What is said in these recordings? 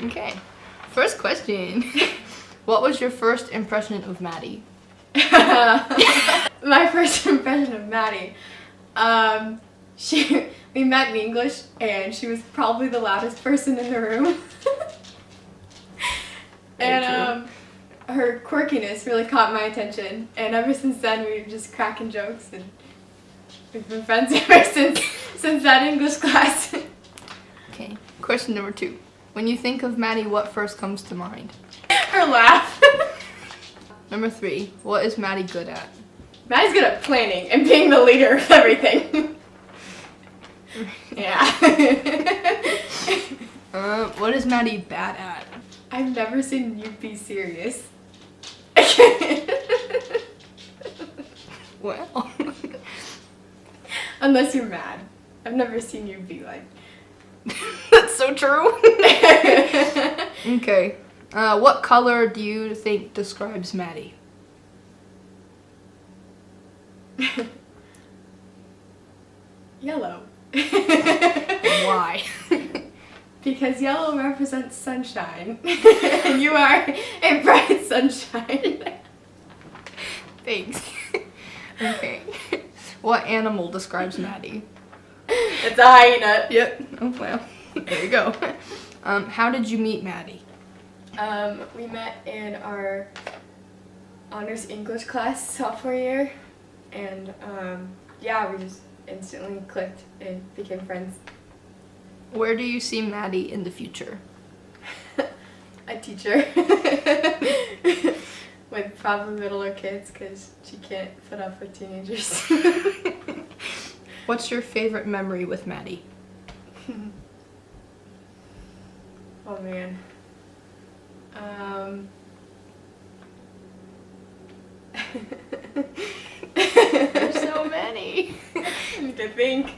Okay. First question. What was your first impression of Maddie? My first impression of Maddie. We met in English, and she was probably the loudest person in the room. And her quirkiness really caught my attention. And ever since then, we were just cracking jokes, and we've been friends ever since that English class. Okay. Question number 2. When you think of Maddie, what first comes to mind? Her laugh. Number 3. What is Maddie good at? Maddie's good at planning and being the leader of everything. Yeah. What is Maddie bad at? I've never seen you be serious. Well. Unless you're mad. I've never seen you be like. That's so true. Okay. What color do you think describes Maddie? Yellow. Why? Because yellow represents sunshine. And you are a bright sunshine. Thanks. Okay. What animal describes Maddie? It's a hyena. Yep. Oh, well. There you go. How did you meet Maddie? We met in our honors English class sophomore year, and yeah, we just instantly clicked and became friends. Where do you see Maddie in the future? A teacher. With probably littler kids, because she can't put up with teenagers. What's your favorite memory with Maddie? Oh man. There's so many. I need to think.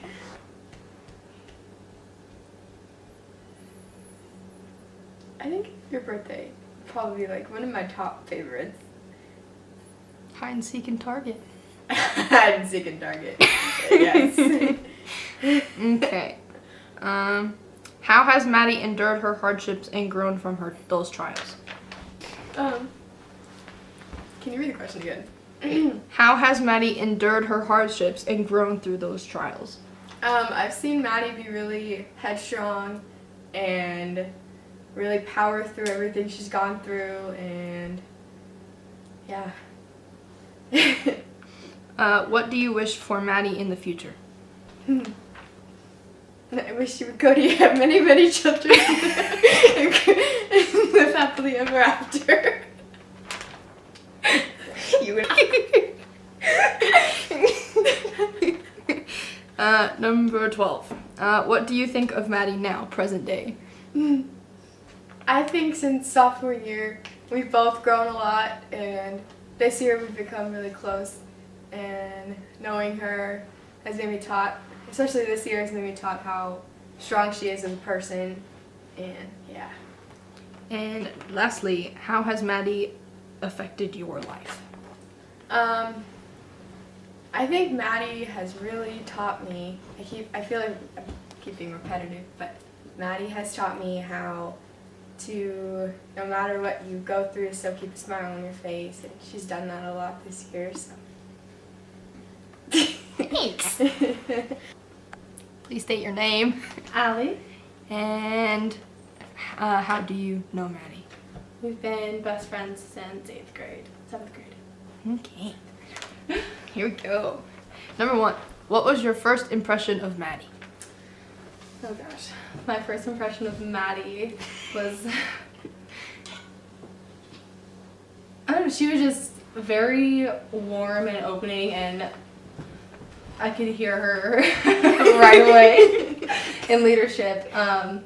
I think your birthday probably like one of my top favorites. Hide and seek and target. Hide and seek and target. Yes. Okay. How has Maddie endured her hardships and grown from those trials? Can you read the question again? How has Maddie endured her hardships and grown through those trials? I've seen Maddie be really headstrong and really power through everything she's gone through, and yeah. What do you wish for Maddie in the future? I wish she would go to have many, many children and live happily ever after. You would. Number 12. What do you think of Maddie now, present day? I think since sophomore year, we've both grown a lot, and this year we've become really close, and knowing her has made me taught, especially this year, has made me taught how strong she is as a person, and yeah. And lastly, how has Maddie affected your life? I think Maddie has really taught me, I feel like I keep being repetitive, but Maddie has taught me how to, no matter what you go through, still keep a smile on your face, and she's done that a lot this year, so. Thanks. Please state your name. Allie. And how do you know Maddie? We've been best friends since 8th grade, 7th grade. Okay. Here we go. Number 1. What was your first impression of Maddie? Oh gosh. My first impression of Maddie was, I don't know, she was just very warm and opening, and I could hear her right away in leadership. Oh,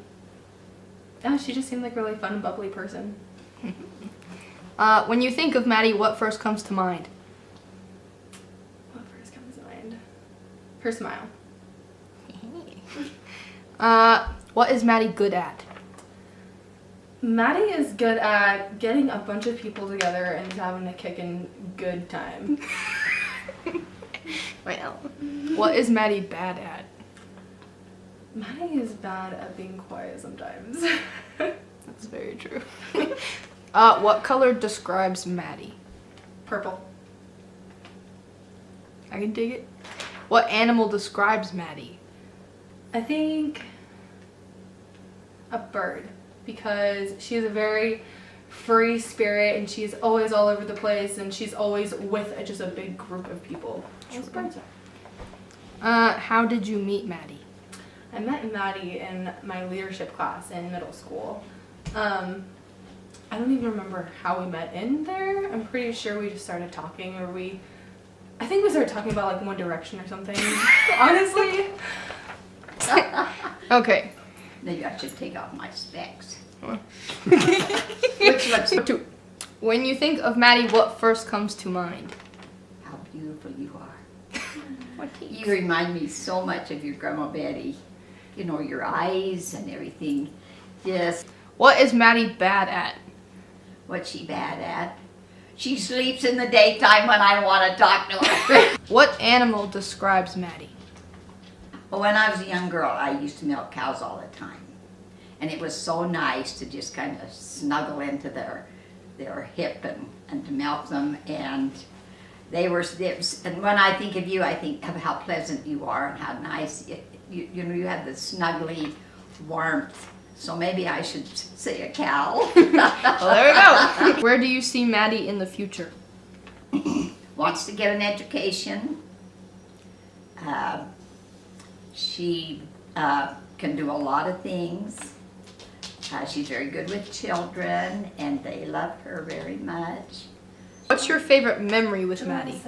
she just seemed like a really fun, bubbly person. When you think of Maddie, what first comes to mind? What first comes to mind? Her smile. What is Maddie good at? Maddie is good at getting a bunch of people together and just having a kickin' good time. Well, what is Maddie bad at? Maddie is bad at being quiet sometimes. That's very true. What color describes Maddie? Purple. I can dig it. What animal describes Maddie? I think a bird, because she's a very free spirit and she's always all over the place and she's always with just a big group of people. That's what birds are. How did you meet Maddie? I met Maddie in my leadership class in middle school. I don't even remember how we met in there. I'm pretty sure we just started talking, or I think we started talking about like One Direction or something. Honestly. Okay. Maybe I should take off my specs. Which looks two. When you think of Maddie, what first comes to mind? How beautiful you are. You remind me so much of your Grandma Betty. You know, your eyes and everything. Yes. What is Maddie bad at? What's she bad at? She sleeps in the daytime when I want to talk to her. What animal describes Maddie? Well, when I was a young girl, I used to milk cows all the time. And it was so nice to just kind of snuggle into their hip and to milk them. And they were, and when I think of you, I think of how pleasant you are and how nice, you know, you have the snuggly warmth. So maybe I should say a cow. Well, there we go. Where do you see Maddie in the future? Wants to get an education. She can do a lot of things. She's very good with children, and they love her very much. What's your favorite memory with Maddie?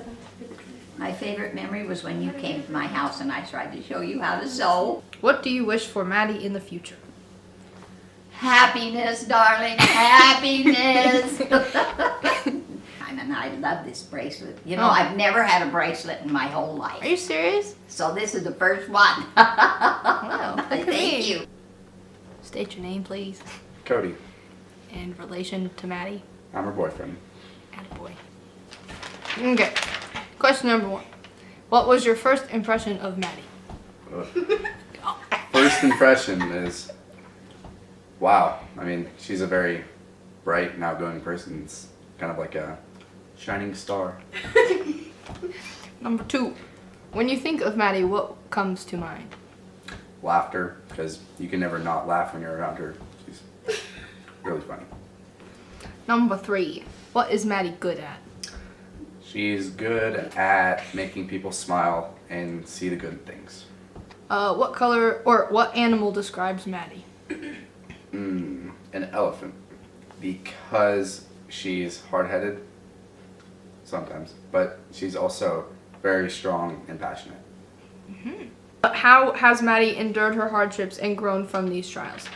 My favorite memory was when you came to my house and I tried to show you how to sew. What do you wish for Maddie in the future? Happiness, darling, happiness. And I love this bracelet. You know, Oh. I've never had a bracelet in my whole Are life. you serious? So this is the first one. Wow, look at Thank me. you. State your name, please. Cody, And relation to Maddie. I'm her boyfriend. Attaboy. Okay. Question number 1. What was your first impression of Maddie? First impression is, wow. I mean, she's a very bright and outgoing person. It's kind of like a shining star. Number 2. When you think of Maddie, what comes to mind? Laughter, because you can never not laugh when you're around her. She's really funny. Number 3. What is Maddie good at? She's good at making people smile and see the good in things. What color or what animal describes Maddie? An elephant, because she's hard-headed sometimes, but she's also very strong and passionate. How has Maddie endured her hardships and grown from these trials?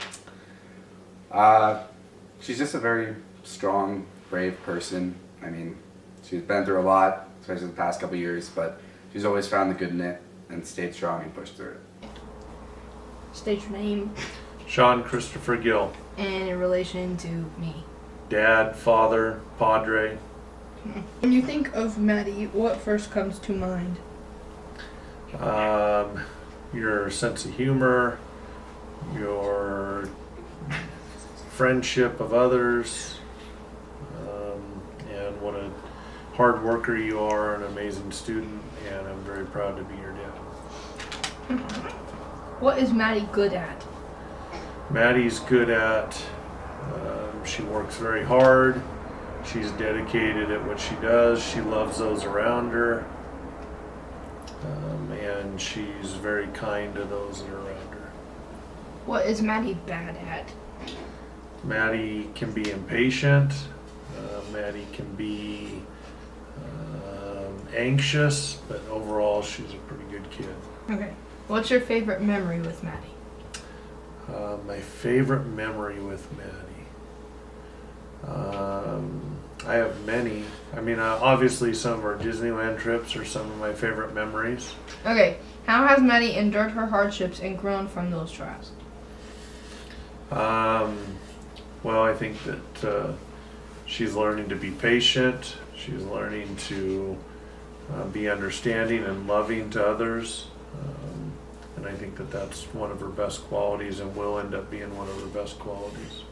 She's just a very strong, brave person. I mean, she's been through a lot, especially the past couple years, but she's always found the good in it and stayed strong and pushed through it. State your name Sean Christopher Gill, and in relation to me. dad, father, padre. When you think of Maddie, what first comes to mind? Your sense of humor, your friendship of others, and what a hard worker you are, an amazing student, and I'm very proud to be your dad. What is Maddie good at? Maddie's good at, she works very hard, she's dedicated at what she does, she loves those around her, and she's very kind to those that are around her. What is Maddie bad at? Maddie can be impatient, Maddie can be anxious, but overall she's a pretty good kid. Okay. What's your favorite memory with Maddie? My favorite memory with Maddie. I have many. I mean, obviously some of our Disneyland trips are some of my favorite memories. Okay. How has Maddie endured her hardships and grown from those trials? Well, I think that she's learning to be patient. She's learning to be understanding and loving to others. And I think that that's one of her best qualities and will end up being one of her best qualities.